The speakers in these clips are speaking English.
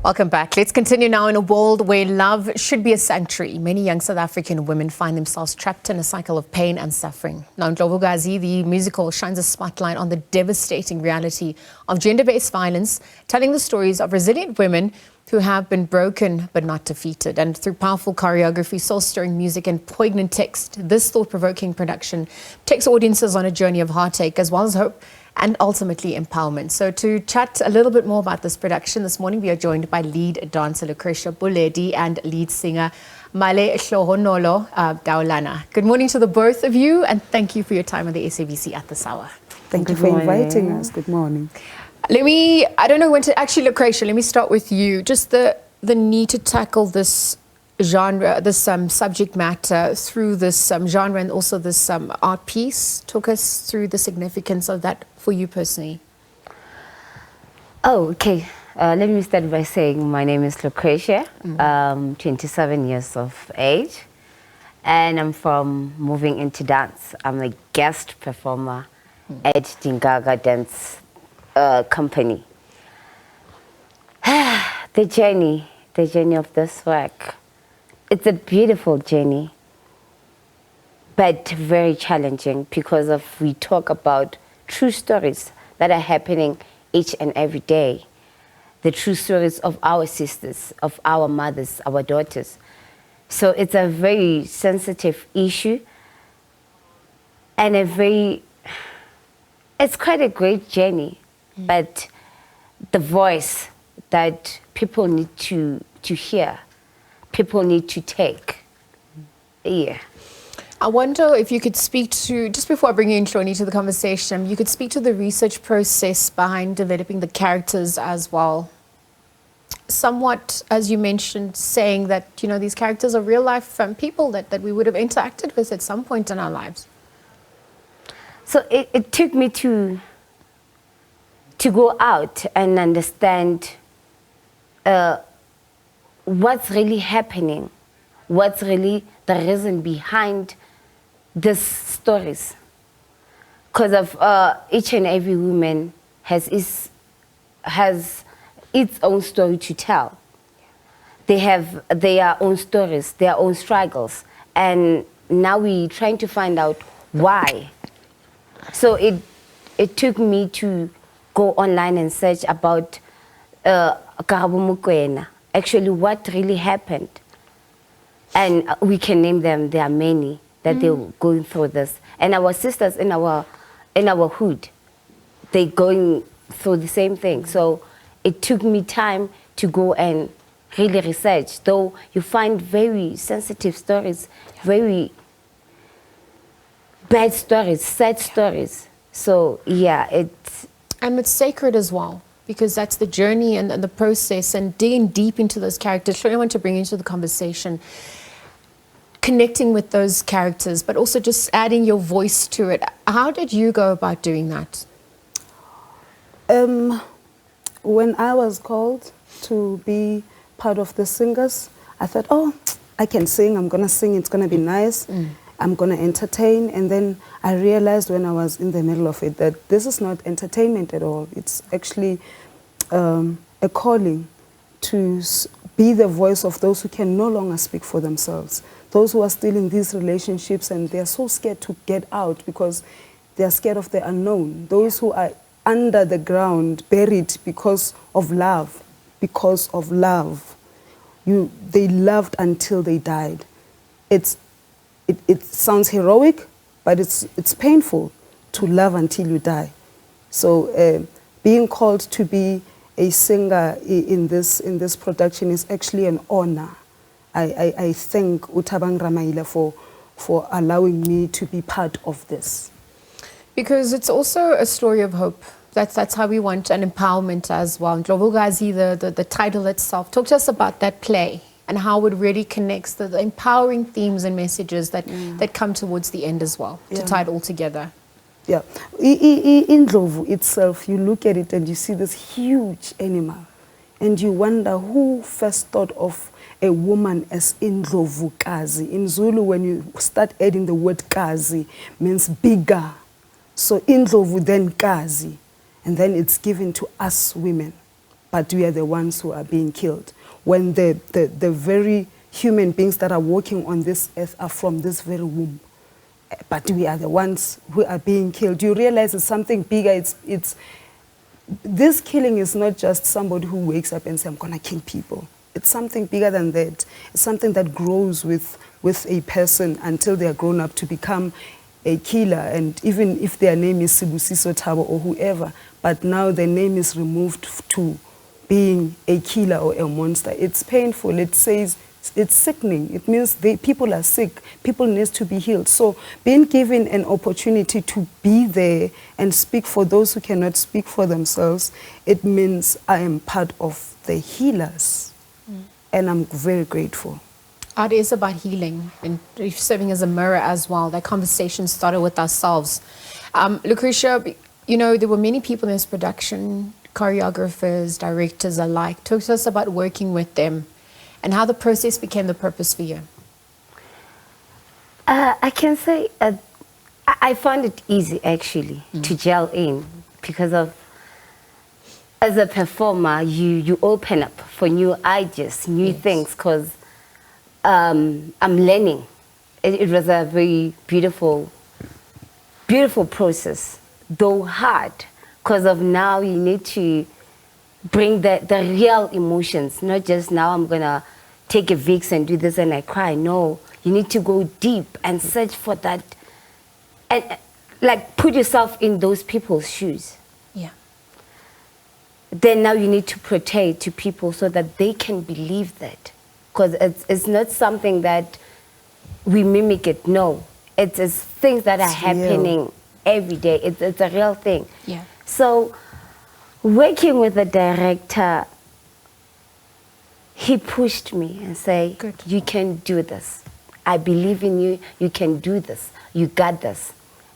Welcome back. Let's continue now. In a world where love should be a sanctuary, many young South African women find themselves trapped in a cycle of pain and suffering. Now, Ndlovukazi, the musical, shines a spotlight on the devastating reality of gender-based violence, telling the stories of resilient women who have been broken but not defeated. And through powerful choreography, soul-stirring music, and poignant text, this thought-provoking production takes audiences on a journey of heartache as well as hope and ultimately empowerment. So to chat a little bit more about this production this morning, we are joined by lead dancer Lucratia Boledi and lead singer Malehlohonolo Taolana. Good morning to the both of you, and thank you for your time on the SABC at this hour. Thank you for inviting us. Good morning. I don't know when to, actually Lucratia, let me start with you. Just the need to tackle this genre, this subject matter through this genre and also this art piece. Talk us through the significance of that for you personally. Oh, okay. Let me start by saying my name is Lucratia, 27 years of age, and I'm from Moving Into Dance. I'm a guest performer at Dingaga Dance Company. The journey of this work. It's a beautiful journey, but very challenging because we talk about true stories that are happening each and every day. The true stories of our sisters, of our mothers, our daughters. So it's a very sensitive issue and it's quite a great journey, but the voice that people need to hear, people need to take. Yeah. I wonder if you could speak to, just before I bring you in, Hloni, to the conversation, you could speak to the research process behind developing the characters as well. Somewhat, as you mentioned, saying that, you know, these characters are real life people that we would have interacted with at some point in our lives. So it took me to go out and understand what's really happening, what's really the reason behind these stories. Because of each and every woman has its own story to tell. They have their own stories, their own struggles, and now we're trying to find out why. So it took me to go online and search about actually what really happened. And we can name them. There are many that they're going through this. And our sisters in our hood, they're going through the same thing. So it took me time to go and really research, though you find very sensitive stories, very bad stories, sad stories. So yeah, And it's sacred as well, because that's the journey and the process and digging deep into those characters. I want to bring you into the conversation, connecting with those characters, but also just adding your voice to it. How did you go about doing that? When I was called to be part of the singers, I thought, oh, I can sing, I'm gonna sing, it's gonna be nice, I'm gonna entertain. And then I realized when I was in the middle of it that this is not entertainment at all. It's actually a calling to be the voice of those who can no longer speak for themselves. Those who are still in these relationships and they're so scared to get out because they're scared of the unknown. Those who are under the ground, buried because of love. Because of love. They loved until they died. It sounds heroic, but it's painful to love until you die. So being called to be a singer in this production is actually an honor. I thank Utabang Ramaila for allowing me to be part of this. Because it's also a story of hope. That's how we want an empowerment as well. Ndlovukazi, the title itself. Talk to us about that play and how it really connects the empowering themes and messages that come towards the end as well, to tie it all together. Yeah. In Ndlovu itself, you look at it and you see this huge animal and you wonder who first thought of a woman as Ndlovukazi. In Zulu, when you start adding the word Kazi, means bigger. So Ndlovu, then Kazi. And then it's given to us women. but we are the ones who are being killed. When the very human beings that are walking on this earth are from this very womb, but we are the ones who are being killed. You realize it's something bigger. This killing is not just somebody who wakes up and says, I'm going to kill people. It's something bigger than that. It's something that grows with a person until they are grown up to become a killer. And even if their name is Sibusiso Thabo or whoever, but now their name is removed to being a killer or a monster. It's painful. It says it's sickening. It means people are sick. People need to be healed. So being given an opportunity to be there and speak for those who cannot speak for themselves, it means I am part of the healers. And I'm very grateful. Art is about healing and serving as a mirror as well. That conversation started with ourselves. Lucratia, there were many people in this production, choreographers, directors alike. Talk to us about working with them and how the process became the purpose for you. I can say I found it easy, actually, to gel in because of, as a performer, you open up for new ideas, new things, because I'm learning. It was a very beautiful process, though hard, because of now you need to bring the real emotions, not just now I'm going to take a Vicks and do this and I cry. No, you need to go deep and search for that and like put yourself in those people's shoes. Yeah. Then now you need to portray to people so that they can believe that. Because it's not something that we mimic it, no. It's things that are happening every day. It's a real thing. Yeah. So working with the director, he pushed me and said, you can do this. I believe in you. You can do this. You got this.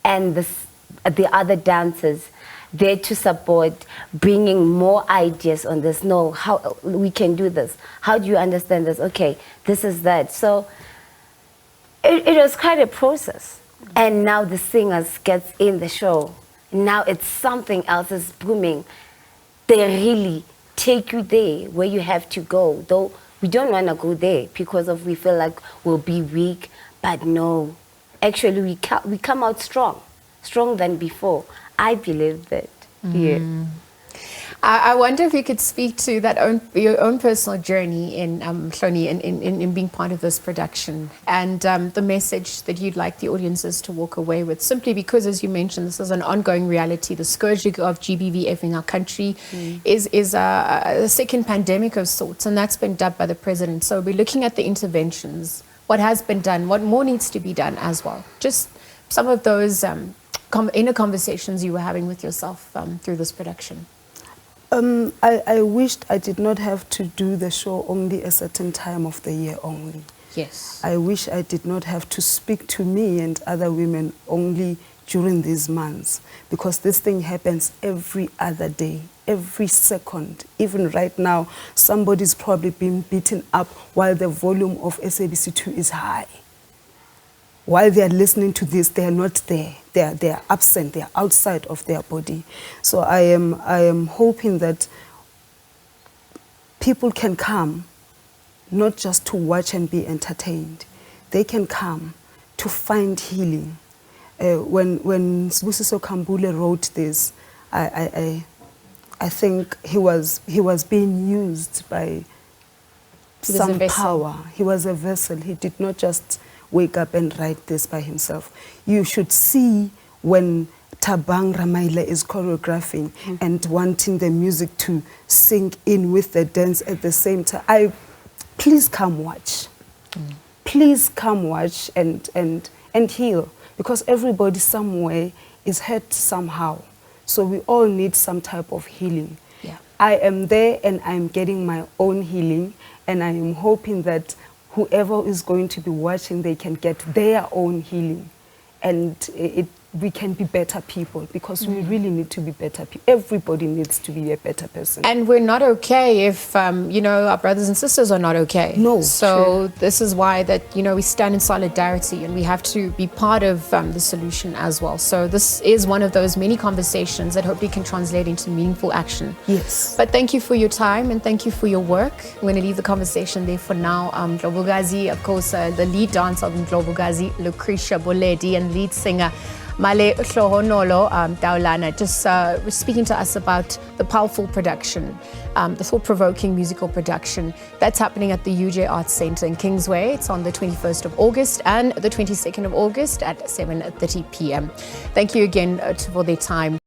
And the other dancers, there to support, bringing more ideas on this. No, how we can do this. How do you understand this? Okay, this is that. So it was quite a process. And now the singers gets in the show. Now it's something else is booming. They really take you there where you have to go. Though we don't want to go there because we feel like we'll be weak. But no, actually we come out strong than before. I believe that. Yeah. I wonder if you could speak to your own personal journey in Hloni, in being part of this production, and the message that you'd like the audiences to walk away with, simply because, as you mentioned, this is an ongoing reality. The scourge of GBV in our country is a second pandemic of sorts, and that's been dubbed by the president. So we're looking at the interventions, what has been done, what more needs to be done as well. Just some of those inner conversations you were having with yourself through this production. I wished I did not have to do the show only a certain time of the year only. Yes. I wish I did not have to speak to me and other women only during these months, because this thing happens every other day, every second. Even right now, somebody's probably being beaten up while the volume of SABC2 is high. While they are listening to this, they are not there. They are absent. They are outside of their body. So I am hoping that people can come, not just to watch and be entertained. They can come to find healing. When Sibusiso Kambule wrote this, I think he was being used by some power. He was a vessel. He did not just wake up and write this by himself. You should see when Tabang Ramaila is choreographing and wanting the music to sink in with the dance at the same time. Please come watch. Please come watch and heal, because everybody somewhere is hurt somehow. So we all need some type of healing. Yeah. I am there and I'm getting my own healing, and I am hoping that whoever is going to be watching, they can get their own healing. And we can be better people, because we really need to be better people. Everybody needs to be a better person. And we're not okay if, our brothers and sisters are not okay. No, So this is why that, we stand in solidarity, and we have to be part of the solution as well. So this is one of those many conversations that hopefully can translate into meaningful action. Yes. But thank you for your time, and thank you for your work. I'm going to leave the conversation there for now. Ndlovukazi, of course, the lead dancer of Ndlovukazi, Lucratia Boledi, and lead singer Malehlohonolo Taolana, just speaking to us about the powerful production, the thought-provoking musical production that's happening at the UJ Arts Centre in Kingsway. It's on the 21st of August and the 22nd of August at 7:30 p.m. Thank you again for their time.